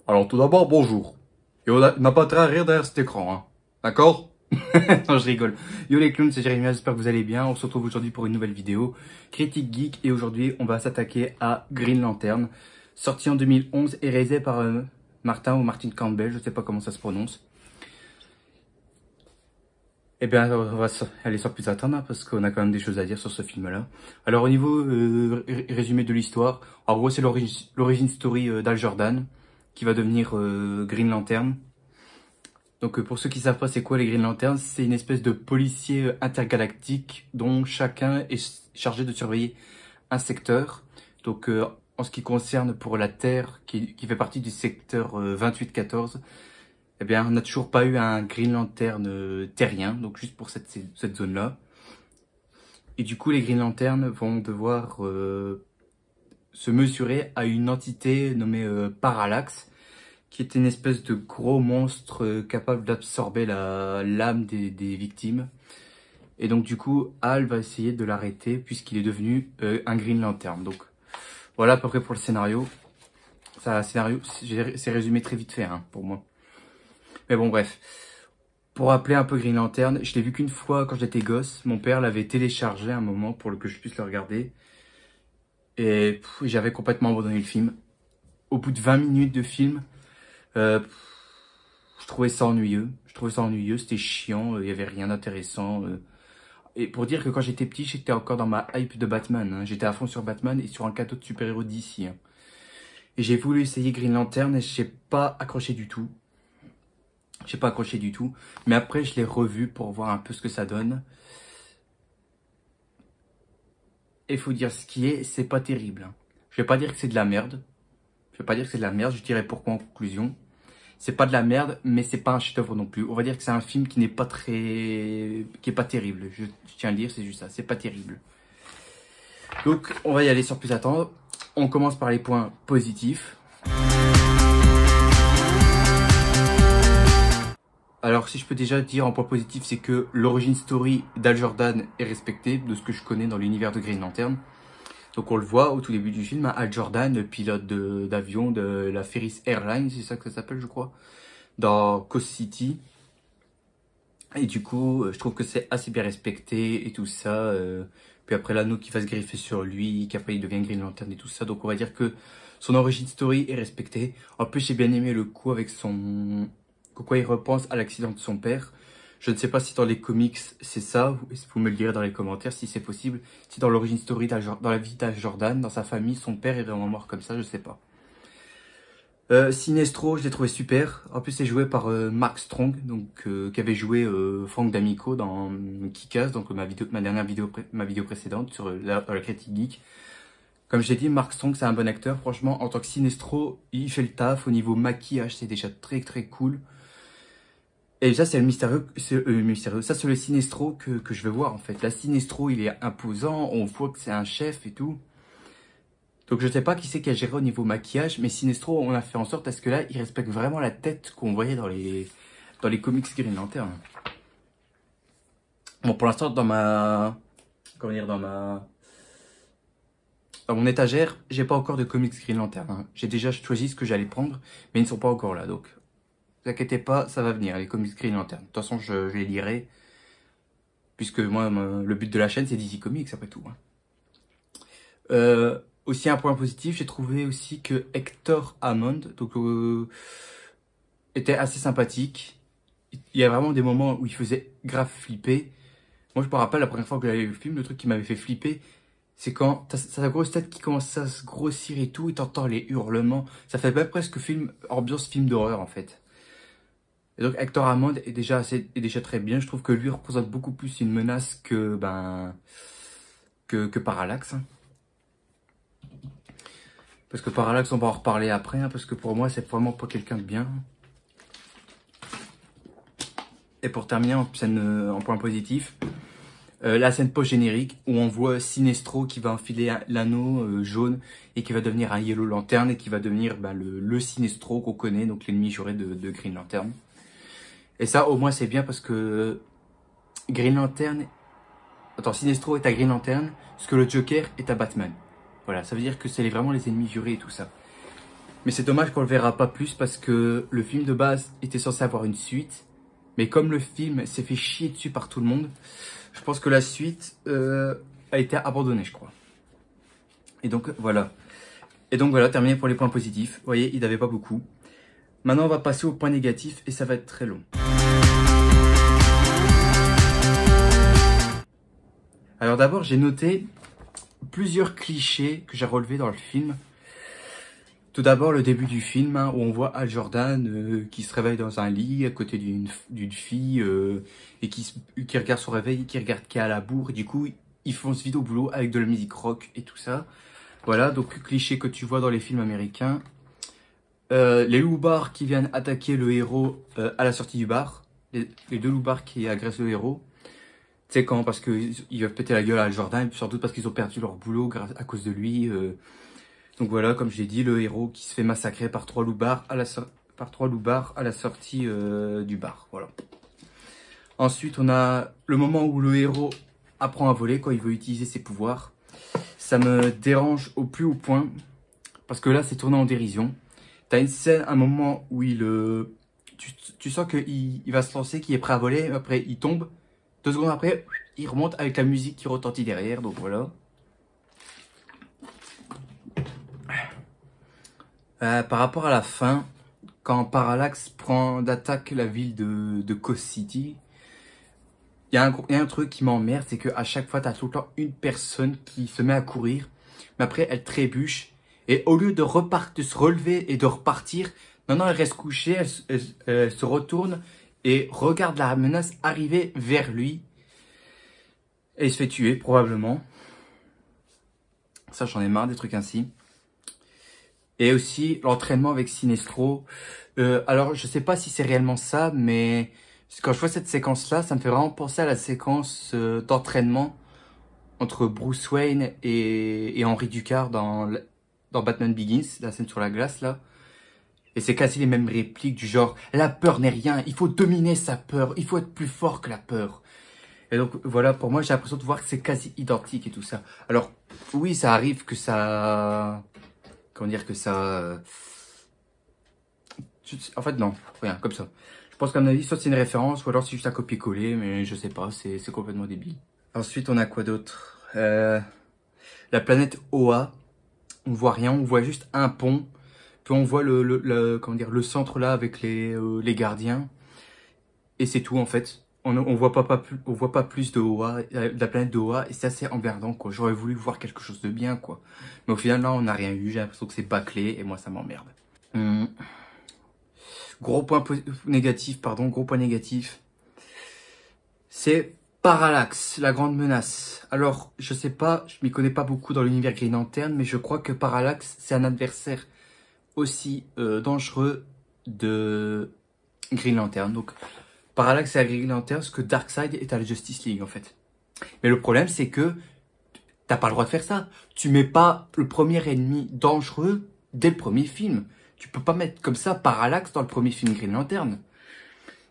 Alors tout d'abord, bonjour. Et on n'a pas très à rire derrière cet écran, hein. D'accord? Non, je rigole. Yo les clowns, c'est Jérémy, j'espère que vous allez bien. On se retrouve aujourd'hui pour une nouvelle vidéo Critique Geek. Et aujourd'hui, on va s'attaquer à Green Lantern, sorti en 2011 et réalisé par Martin Campbell, je sais pas comment ça se prononce. Eh bien, on va aller sans plus attendre, hein, parce qu'on a quand même des choses à dire sur ce film-là. Alors, au niveau résumé de l'histoire, en gros, c'est l'origine story d'Hal Jordan, qui va devenir Green Lantern. Donc, pour ceux qui savent pas c'est quoi les Green Lanterns, c'est une espèce de policier intergalactique dont chacun est chargé de surveiller un secteur. Donc, en ce qui concerne pour la Terre, qui fait partie du secteur 2814, eh bien, on n'a toujours pas eu un Green Lantern terrien, donc juste pour cette zone-là. Et du coup, les Green Lanterns vont devoir se mesurer à une entité nommée Parallax, qui est une espèce de gros monstre capable d'absorber l'âme des victimes. Et donc, du coup, Hal va essayer de l'arrêter puisqu'il est devenu un Green Lantern. Donc, voilà à peu près pour le scénario. C'est résumé très vite fait, hein, pour moi. Mais bon, bref. Pour rappeler un peu Green Lantern, je l'ai vu qu'une fois quand j'étais gosse. Mon père l'avait téléchargé à un moment pour que je puisse le regarder. Et j'avais complètement abandonné le film. Au bout de 20 minutes de film, je trouvais ça ennuyeux. C'était chiant, il n'y avait rien d'intéressant. Et pour dire que quand j'étais petit, j'étais encore dans ma hype de Batman. Hein. J'étais à fond sur Batman et sur un cadeau de super-héros d'ici. Hein. Et j'ai voulu essayer Green Lantern et je n'ai pas accroché du tout. Mais après, je l'ai revu pour voir un peu ce que ça donne. Et il faut dire ce qui est, c'est pas terrible. Hein. Je vais pas dire que c'est de la merde. Je dirais pourquoi en conclusion. C'est pas de la merde, mais c'est pas un chef-d'œuvre non plus. On va dire que c'est un film qui n'est pas qui est pas terrible. Je tiens à le dire, c'est juste ça. C'est pas terrible. Donc, on va y aller sans plus attendre. On commence par les points positifs. Alors, si je peux déjà dire en point positif, c'est que l'origine story d'Hal Jordan est respectée, de ce que je connais dans l'univers de Green Lantern. Donc, on le voit au tout début du film, hein, Hal Jordan, pilote d'avion de la Ferris Airlines, c'est ça que ça s'appelle, je crois, dans Coast City. Et du coup, je trouve que c'est assez bien respecté et tout ça. Puis après, l'anneau qui va se greffer sur lui, qu'après il devient Green Lantern et tout ça. Donc, on va dire que son origine story est respectée. En plus, j'ai bien aimé le coup avec pourquoi il repense à l'accident de son père. Je ne sais pas si dans les comics c'est ça, vous me le direz dans les commentaires si c'est possible. Si dans l'origine story, dans la vie d'Hal Jordan, dans sa famille, son père est vraiment mort comme ça, je sais pas. Sinestro, je l'ai trouvé super. En plus, c'est joué par Mark Strong, donc qui avait joué Frank D'Amico dans Kick-Ass, donc ma vidéo précédente dans la critique geek. Comme je l'ai dit, Mark Strong, c'est un bon acteur. Franchement, en tant que Sinestro, il fait le taf. Au niveau maquillage, c'est déjà très très cool. Et ça, c'est le mystérieux. Ça, c'est le Sinestro que je veux voir, en fait. La Sinestro, il est imposant. On voit que c'est un chef et tout. Donc, je sais pas qui c'est qui a géré au niveau maquillage. Mais Sinestro, on a fait en sorte à ce que là, il respecte vraiment la tête qu'on voyait dans les comics Green Lantern. Bon, pour l'instant, dans mon étagère, j'ai pas encore de comics Green Lantern. Hein. J'ai déjà choisi ce que j'allais prendre, mais ils ne sont pas encore là. Donc, ne vous inquiétez pas, ça va venir, les comics Green Lantern. De toute façon, je les lirai. Puisque moi, le but de la chaîne, c'est DC Comics, après tout. Hein. Aussi, un point positif, j'ai trouvé aussi que Hector Hammond était assez sympathique. Il y a vraiment des moments où il faisait grave flipper. Moi, je me rappelle, la première fois que j'avais vu le film, le truc qui m'avait fait flipper, c'est quand t'as sa grosse tête qui commence à se grossir et tout, et t'entends les hurlements. Ça fait même presque ambiance film d'horreur, en fait. Et donc, Hector Hammond est déjà très bien. Je trouve que lui représente beaucoup plus une menace que Parallax. Hein. Parce que Parallax, on va en reparler après, hein, parce que pour moi, c'est vraiment pas quelqu'un de bien. Et pour terminer, en point positif, la scène post-générique où on voit Sinestro qui va enfiler l'anneau jaune et qui va devenir un Yellow Lantern et qui va devenir le Sinestro qu'on connaît, donc l'ennemi juré de Green Lantern. Et ça, au moins, c'est bien parce que Green Lantern... Attends, Sinestro est à Green Lantern, ce que le Joker est à Batman. Voilà, ça veut dire que c'est vraiment les ennemis jurés et tout ça. Mais c'est dommage qu'on le verra pas plus parce que le film de base était censé avoir une suite. Mais comme le film s'est fait chier dessus par tout le monde, je pense que la suite a été abandonnée, je crois. Et donc, voilà. Terminé pour les points positifs. Vous voyez, il n'y avait pas beaucoup. Maintenant, on va passer aux points négatifs et ça va être très long. Alors d'abord, j'ai noté plusieurs clichés que j'ai relevés dans le film. Tout d'abord, le début du film, hein, où on voit Hal Jordan qui se réveille dans un lit à côté d'une fille et qui regarde son réveil, qui regarde qui est à la bourre. Et du coup, ils fonce vite au boulot avec de la musique rock et tout ça. Voilà, donc cliché que tu vois dans les films américains. Les loupards qui viennent attaquer le héros à la sortie du bar. Les deux loupards qui agressent le héros. Tu sais quand? Parce qu'ils veulent péter la gueule à Hal Jordan, et puis surtout parce qu'ils ont perdu leur boulot à cause de lui. Donc voilà, comme je l'ai dit, le héros qui se fait massacrer par trois loupards à la sortie du bar. Voilà. Ensuite, on a le moment où le héros apprend à voler quand il veut utiliser ses pouvoirs. Ça me dérange au plus haut point, parce que là, c'est tourné en dérision. T'as une scène, un moment où tu sens qu'il va se lancer, qu'il est prêt à voler, après il tombe. 2 secondes après, il remonte avec la musique qui retentit derrière, donc voilà. Par rapport à la fin, quand Parallax prend d'attaque la ville de Coast City, il y a un truc qui m'emmerde, c'est qu'à chaque fois, tu as tout le temps une personne qui se met à courir, mais après, elle trébuche, et au lieu de se relever et de repartir, non, elle reste couchée, elle se retourne et regarde la menace arriver vers lui. Et il se fait tuer, probablement. Ça, j'en ai marre des trucs ainsi. Et aussi, l'entraînement avec Sinestro. Alors, je sais pas si c'est réellement ça, mais quand je vois cette séquence-là, ça me fait vraiment penser à la séquence d'entraînement entre Bruce Wayne et Henry Ducard dans Batman Begins, la scène sur la glace, là. Et c'est quasi les mêmes répliques du genre « La peur n'est rien, il faut dominer sa peur, il faut être plus fort que la peur ». Et donc, voilà, pour moi, j'ai l'impression de voir que c'est quasi identique et tout ça. Alors, oui, ça arrive que ça... Comment dire que ça... En fait, non, rien, comme ça. Je pense qu'à mon avis, soit c'est une référence, ou alors c'est juste un copier-coller, mais je sais pas, c'est complètement débile. Ensuite, on a quoi d'autre? La planète Oa. On voit rien, on voit juste un pont. Puis on voit le centre là avec les gardiens. Et c'est tout en fait. On voit pas plus de Oa, de la planète de Oa, et c'est assez emmerdant quoi. J'aurais voulu voir quelque chose de bien quoi. Mais au final là on n'a rien eu, j'ai l'impression que c'est bâclé et moi ça m'emmerde. Gros point négatif, c'est Parallax, la grande menace. Alors je sais pas, je m'y connais pas beaucoup dans l'univers Green Lantern, mais je crois que Parallax c'est un adversaire aussi dangereux de Green Lantern. Donc Parallax est à Green Lantern, ce que Darkseid est à la Justice League en fait. Mais le problème c'est que t'as pas le droit de faire ça. Tu mets pas le premier ennemi dangereux dès le premier film. Tu peux pas mettre comme ça Parallax dans le premier film Green Lantern.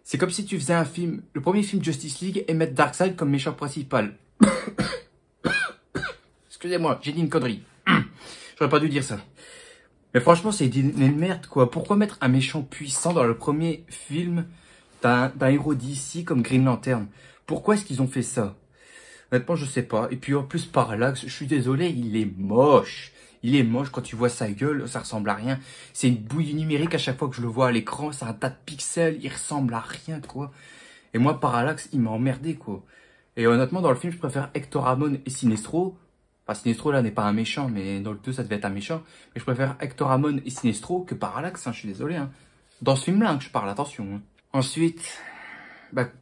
C'est comme si tu faisais un film, le premier film Justice League, et mettre Darkseid comme méchant principal. Excusez-moi, j'ai dit une connerie. J'aurais pas dû dire ça. Mais franchement, c'est une merde, quoi. Pourquoi mettre un méchant puissant dans le premier film d'un héros d'ici comme Green Lantern? Pourquoi est-ce qu'ils ont fait ça? Honnêtement, je sais pas. Et puis en plus, Parallax, je suis désolé, il est moche. Il est moche quand tu vois sa gueule, ça ressemble à rien. C'est une bouillie numérique à chaque fois que je le vois à l'écran, c'est un tas de pixels, il ressemble à rien, quoi. Et moi, Parallax, il m'a emmerdé, quoi. Et honnêtement, dans le film, je préfère Hector Hamon et Sinestro. Enfin, Sinestro, là, n'est pas un méchant, mais dans le 2, ça devait être un méchant. Mais je préfère Hector Hamon et Sinestro que Parallax, hein, je suis désolé. Hein. Dans ce film-là, hein, que je parle, attention. Hein. Ensuite,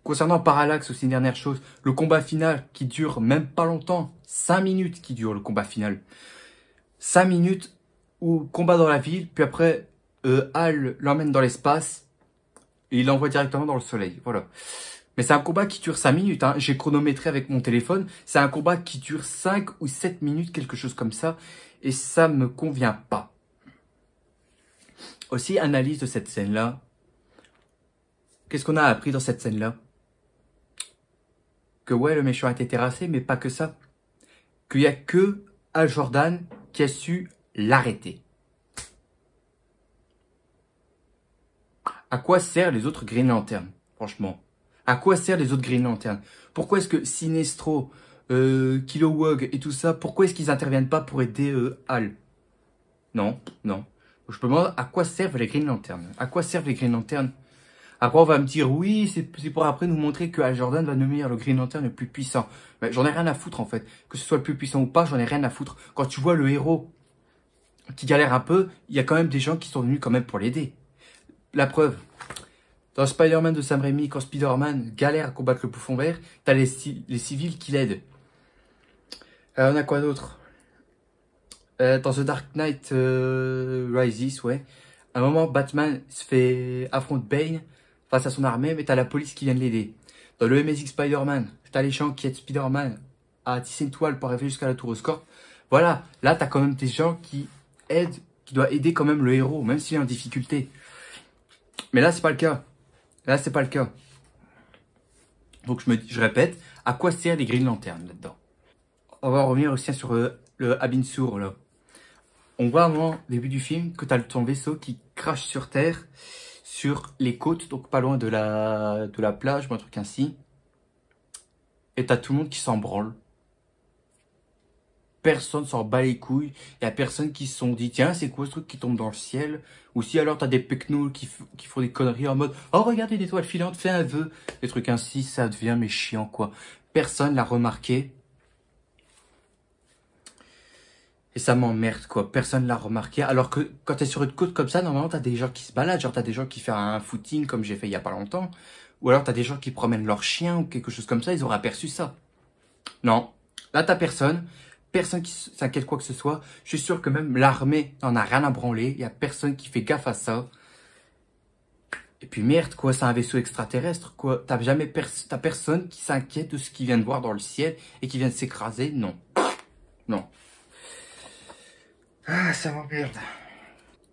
concernant Parallax, aussi une dernière chose. Le combat final, qui dure même pas longtemps. 5 minutes qui dure, le combat final. 5 minutes où combat dans la ville, puis après, Hal l'emmène dans l'espace, et il l'envoie directement dans le soleil. Voilà. Mais c'est un combat qui dure 5 minutes, hein. J'ai chronométré avec mon téléphone. C'est un combat qui dure 5 ou 7 minutes, quelque chose comme ça. Et ça me convient pas. Aussi, analyse de cette scène-là. qu'est-ce qu'on a appris dans cette scène-là? Que ouais, le méchant a été terrassé, mais pas que ça. Qu'il y a que Hal Jordan qui a su l'arrêter. À quoi servent les autres Green Lantern, franchement? À quoi servent les autres Green Lantern? Pourquoi est-ce que Sinestro, Kilowog et tout ça, pourquoi est-ce qu'ils interviennent pas pour aider Hal? Non, non. Je me demande à quoi servent les Green Lantern? À quoi servent les Green Lantern? Après, on va me dire, oui, c'est pour après nous montrer que Hal Jordan va devenir le Green Lantern le plus puissant. Mais j'en ai rien à foutre, en fait. Que ce soit le plus puissant ou pas, j'en ai rien à foutre. Quand tu vois le héros qui galère un peu, il y a quand même des gens qui sont venus quand même pour l'aider. La preuve, dans Spider-Man de Sam Raimi, quand Spider-Man galère à combattre le bouffon vert, t'as les civils qui l'aident. On a quoi d'autre? Dans The Dark Knight Rises, ouais. À un moment, Batman se fait affronter Bane face à son armée, mais t'as la police qui vient de l'aider. Dans le Amazing Spider-Man, t'as les gens qui aident Spider-Man à tisser une toile pour arriver jusqu'à la tour Oscorp. Voilà, là t'as quand même des gens qui aident, qui doivent aider quand même le héros, même s'il est en difficulté. Mais là, c'est pas le cas. Là, c'est pas le cas. Donc je répète, à quoi servent les Green Lantern là-dedans? On va revenir aussi sur le Abin Sur là. On voit au début du film que tu as ton vaisseau qui crache sur terre, sur les côtes, donc pas loin de la plage ou un truc ainsi. Et tu as tout le monde qui s'en branle. Personne s'en bat les couilles. Il n'y a personne qui se sont dit, tiens, c'est quoi ce truc qui tombe dans le ciel? Ou si alors tu as des pecnos qui font des conneries en mode, oh regardez une étoile filante, fais un vœu. Des trucs ainsi, ça devient mais chiant quoi. Personne l'a remarqué. Et ça m'emmerde, quoi. Personne l'a remarqué. Alors que quand t'es sur une côte comme ça, normalement, t'as des gens qui se baladent. Genre, t'as des gens qui font un footing, comme j'ai fait il y a pas longtemps. Ou alors, t'as des gens qui promènent leur chien ou quelque chose comme ça. Ils auraient aperçu ça. Non. Là, t'as personne. Personne qui s'inquiète quoi que ce soit. Je suis sûr que même l'armée n'en a rien à branler. Il y a personne qui fait gaffe à ça. Et puis, merde, quoi. C'est un vaisseau extraterrestre, quoi. T'as personne qui s'inquiète de ce qu'il vient de voir dans le ciel et qui vient de s'écraser. Non. Non. Ah, ça m'emmerde.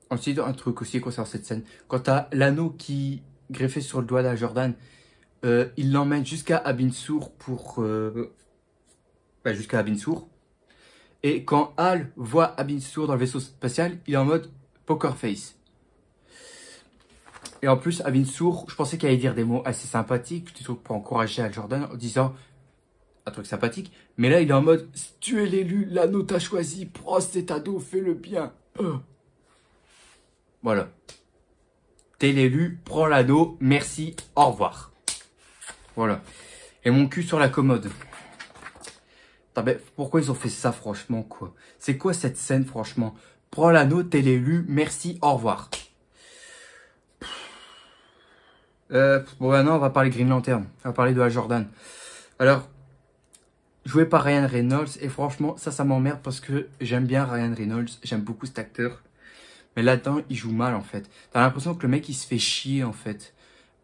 Ensuite, un truc aussi concernant cette scène. Quand t'as l'anneau qui greffé sur le doigt d'Hal Jordan, il l'emmène jusqu'à Abin Sur pour... jusqu'à Abin Sur. Et quand Hal voit Abin Sur dans le vaisseau spatial, il est en mode poker face. Et en plus, Abin Sur, je pensais qu'il allait dire des mots assez sympathiques, plutôt pour encourager Hal Jordan en disant un truc sympathique. Mais là, il est en mode, si tu es l'élu, l'anneau t'a choisi, prends cet anneau, fais le bien. Voilà. T'es l'élu, prends l'anneau, merci, au revoir. Voilà. Et mon cul sur la commode. Ben, pourquoi ils ont fait ça, franchement, quoi? C'est quoi cette scène, franchement? Prends l'anneau, t'es l'élu, merci, au revoir. Bon, maintenant, on va parler Green Lantern. On va parler de Hal Jordan. Alors, joué par Ryan Reynolds, et franchement, ça m'emmerde parce que j'aime bien Ryan Reynolds, j'aime beaucoup cet acteur. Mais là-dedans, il joue mal, en fait. T'as l'impression que le mec, il se fait chier, en fait.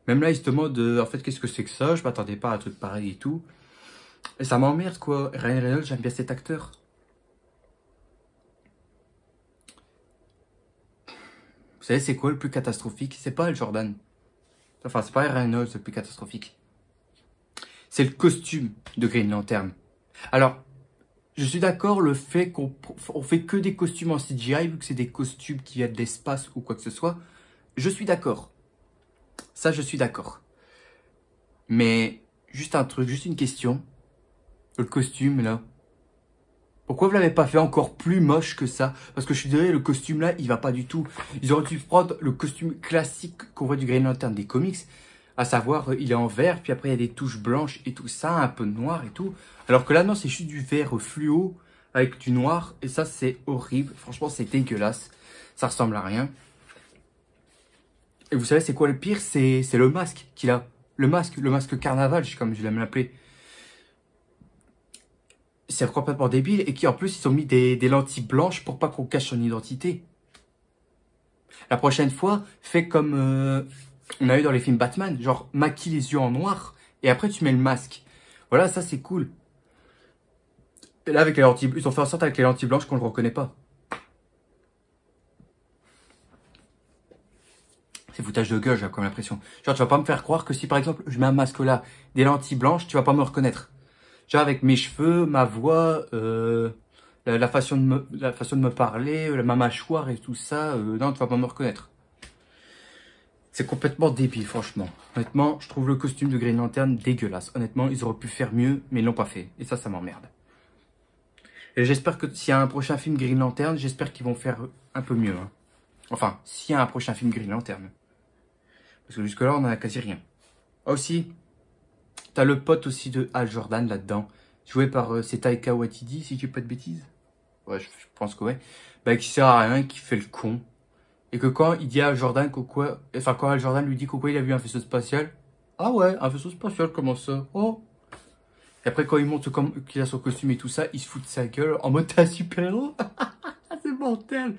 Même là, il se demande, en fait, qu'est-ce que c'est que ça? Je m'attendais pas à un truc pareil et tout. Et ça m'emmerde, quoi. Ryan Reynolds, j'aime bien cet acteur. Vous savez, c'est quoi le plus catastrophique? C'est pas Hal Jordan. Enfin, c'est pas Ryan Reynolds le plus catastrophique. C'est le costume de Green Lantern. Alors, je suis d'accord, le fait qu'on fait que des costumes en CGI, vu que c'est des costumes qui viennent de l'espace ou quoi que ce soit, je suis d'accord. Ça, je suis d'accord. Mais, juste un truc, juste une question. Le costume, là. Pourquoi vous l'avez pas fait encore plus moche que ça? Parce que je suis désolé, le costume là, il va pas du tout. Ils auraient dû prendre le costume classique qu'on voit du Green Lantern des comics. À savoir, il est en vert, puis après il y a des touches blanches et tout ça, un peu noir et tout. Alors que là, non, c'est juste du vert fluo avec du noir. Et ça, c'est horrible. Franchement, c'est dégueulasse. Ça ressemble à rien. Et vous savez, c'est quoi le pire? C'est le masque qu'il a. Le masque carnaval, comme je l'aime l'appeler. C'est complètement débile. Et qui, en plus, ils ont mis des lentilles blanches pour pas qu'on cache son identité. La prochaine fois, fais comme on a eu dans les films Batman. Genre, maquille les yeux en noir. Et après, tu mets le masque. Voilà, ça, c'est cool. Et là, avec les lentilles, ils ont fait en sorte avec les lentilles blanches qu'on le reconnaît pas. C'est foutage de gueule, j'ai comme l'impression. Genre, tu vas pas me faire croire que si, par exemple, je mets un masque là, des lentilles blanches, tu vas pas me reconnaître. Genre, avec mes cheveux, ma voix, la façon de me parler, ma mâchoire et tout ça, non, tu vas pas me reconnaître. C'est complètement débile, franchement. Honnêtement, je trouve le costume de Green Lantern dégueulasse. Honnêtement, ils auraient pu faire mieux, mais ils l'ont pas fait. Et ça m'emmerde. Et j'espère que s'il y a un prochain film Green Lantern, j'espère qu'ils vont faire un peu mieux. Hein. Enfin, s'il y a un prochain film Green Lantern. Parce que jusque-là, on en a quasi rien. Ah, aussi, t'as le pote aussi de Hal Jordan là-dedans. Joué par c'est Taika Waititi, si je dis pas de bêtises. Ouais, je pense que ouais. Bah, qui sert à rien, qui fait le con. Et que quand il dit à Jordan quoi, enfin quand Al Jordan lui dit quoi il a vu un vaisseau spatial. Ah ouais, un vaisseau spatial, comment ça? Oh. Et après quand il montre qu'il a son costume et tout ça, il se fout de sa gueule en mode t'es un super-héros. C'est mortel.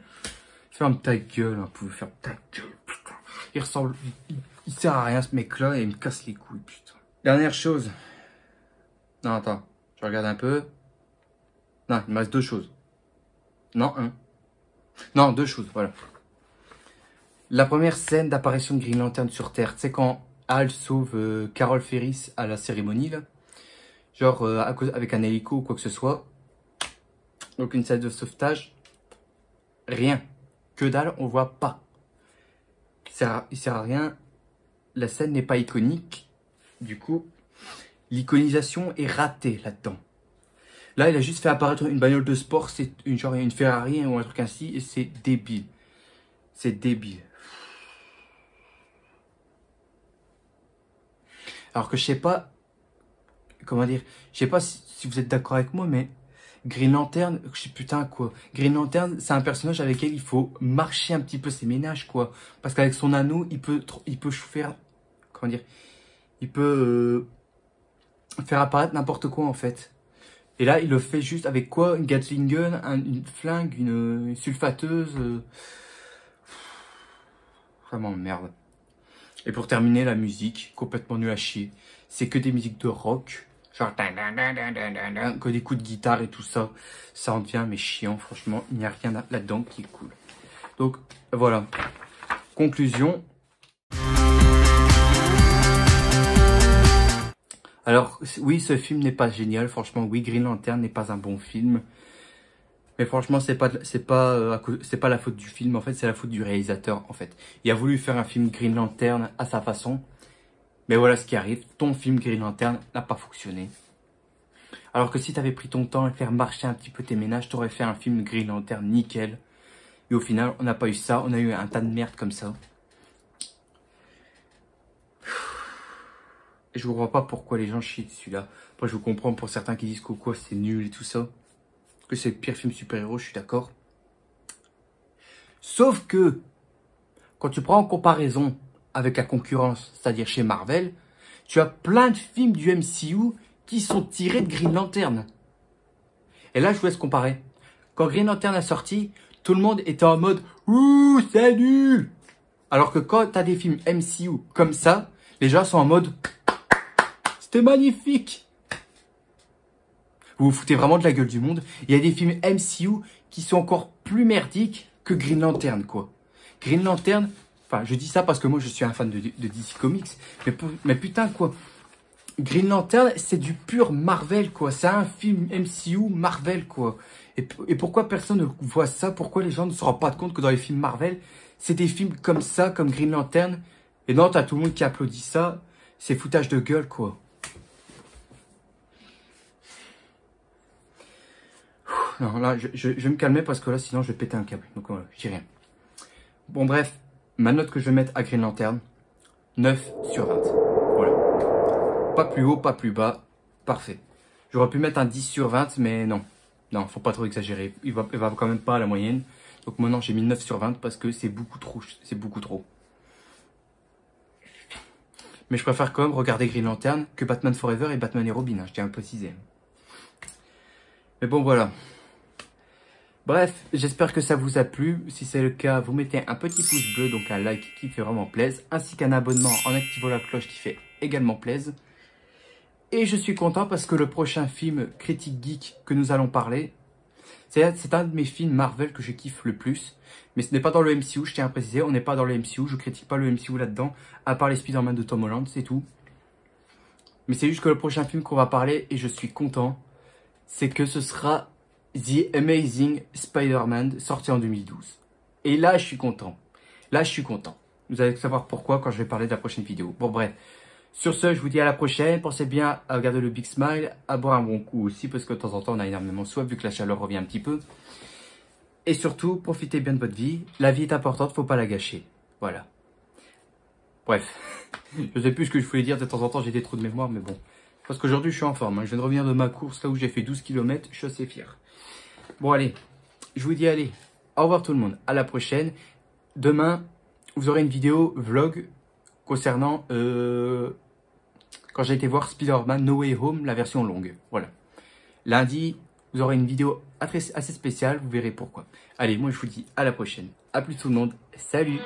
Ferme ta gueule, hein, pouvez faire ta gueule, putain. Il ressemble, il sert à rien ce mec-là et il me casse les couilles, putain. Dernière chose. Non, attends, je regarde un peu. Non, il me reste deux choses. Non, un. Non, deux choses, voilà. La première scène d'apparition de Green Lantern sur Terre, tu sais quand Hal sauve Carol Ferris à la cérémonie, là. Genre avec un hélico ou quoi que ce soit. Donc une scène de sauvetage. Rien. Que dalle, on voit pas. Il sert à rien. La scène n'est pas iconique. Du coup, l'iconisation est ratée là-dedans. Là, il a juste fait apparaître une bagnole de sport, c'est genre une Ferrari ou un truc ainsi, et c'est débile. C'est débile. Alors que je sais pas, comment dire, je sais pas si vous êtes d'accord avec moi, mais Green Lantern, je sais putain quoi. Green Lantern, c'est un personnage avec lequel il faut marcher un petit peu ses ménages quoi. Parce qu'avec son anneau, il peut faire, comment dire, il peut faire apparaître n'importe quoi en fait. Et là, il le fait juste avec quoi? Une Gatling gun, une flingue, une sulfateuse. Vraiment merde. Et pour terminer, la musique, complètement nulle à chier. C'est que des musiques de rock. Genre, que des coups de guitare et tout ça. Ça en devient mais chiant, franchement. Il n'y a rien là-dedans qui est cool. Donc, voilà. Conclusion. Alors, oui, ce film n'est pas génial. Franchement, oui, Green Lantern n'est pas un bon film. Mais franchement, c'est pas la faute du film. En fait, c'est la faute du réalisateur, en fait. Il a voulu faire un film Green Lantern à sa façon. Mais voilà ce qui arrive. Ton film Green Lantern n'a pas fonctionné. Alors que si tu avais pris ton temps à faire marcher un petit peu tes ménages, tu aurais fait un film Green Lantern nickel. Et au final, on n'a pas eu ça. On a eu un tas de merde comme ça. Et je ne vois pas pourquoi les gens chient dessus là. Après, je vous comprends pour certains qui disent que quoi, c'est nul et tout ça. Que c'est le pire film super-héros, je suis d'accord. Sauf que, quand tu prends en comparaison avec la concurrence, c'est-à-dire chez Marvel, tu as plein de films du MCU qui sont tirés de Green Lantern. Et là, je vous laisse comparer. Quand Green Lantern a sorti, tout le monde était en mode « Ouh, c'est nul !» Alors que quand tu as des films MCU comme ça, les gens sont en mode « C'était magnifique !» Vous vous foutez vraiment de la gueule du monde. Il y a des films MCU qui sont encore plus merdiques que Green Lantern, quoi. Green Lantern, enfin, je dis ça parce que moi, je suis un fan de DC Comics. Mais putain, quoi. Green Lantern, c'est du pur Marvel, quoi. C'est un film MCU Marvel, quoi. Et pourquoi personne ne voit ça? Pourquoi les gens ne se rendent pas compte que dans les films Marvel, c'est des films comme ça, comme Green Lantern? Et non, t'as tout le monde qui applaudit ça. C'est foutage de gueule, quoi. Non, là, je vais me calmer parce que là, sinon, je vais péter un câble. Donc, voilà, je dis rien. Bon, bref, ma note que je vais mettre à Green Lantern, 9 sur 20. Voilà. Pas plus haut, pas plus bas. Parfait. J'aurais pu mettre un 10 sur 20, mais non. Non, faut pas trop exagérer. Il va quand même pas à la moyenne. Donc, maintenant, j'ai mis 9 sur 20 parce que c'est beaucoup trop. C'est beaucoup trop. Mais je préfère quand même regarder Green Lantern que Batman Forever et Batman et Robin. Hein, je tiens à le préciser. Mais bon, voilà. Bref, j'espère que ça vous a plu. Si c'est le cas, vous mettez un petit pouce bleu, donc un like qui fait vraiment plaisir, ainsi qu'un abonnement en activant la cloche qui fait également plaisir. Et je suis content parce que le prochain film Critique Geek que nous allons parler, c'est un de mes films Marvel que je kiffe le plus. Mais ce n'est pas dans le MCU, je tiens à préciser, on n'est pas dans le MCU, je critique pas le MCU là-dedans, à part les Spider-Man de Tom Holland, c'est tout. Mais c'est juste que le prochain film qu'on va parler, et je suis content, c'est que ce sera The Amazing Spider-Man, sorti en 2012. Et là, je suis content. Là, je suis content. Vous allez savoir pourquoi quand je vais parler de la prochaine vidéo. Bon, bref. Sur ce, je vous dis à la prochaine. Pensez bien à garder le big smile, à boire un bon coup aussi, parce que de temps en temps, on a énormément soif, vu que la chaleur revient un petit peu. Et surtout, profitez bien de votre vie. La vie est importante, faut pas la gâcher. Voilà. Bref. Je sais plus ce que je voulais dire. De temps en temps, j'ai des trous de mémoire, mais bon. Parce qu'aujourd'hui, je suis en forme. Hein. Je viens de revenir de ma course, là où j'ai fait 12 km. Je suis assez fier. Bon, allez. Je vous dis, allez. Au revoir tout le monde. À la prochaine. Demain, vous aurez une vidéo vlog concernant quand j'ai été voir Spider-Man No Way Home, la version longue. Voilà. Lundi, vous aurez une vidéo assez spéciale. Vous verrez pourquoi. Allez, moi, je vous dis à la prochaine. À plus tout le monde. Salut.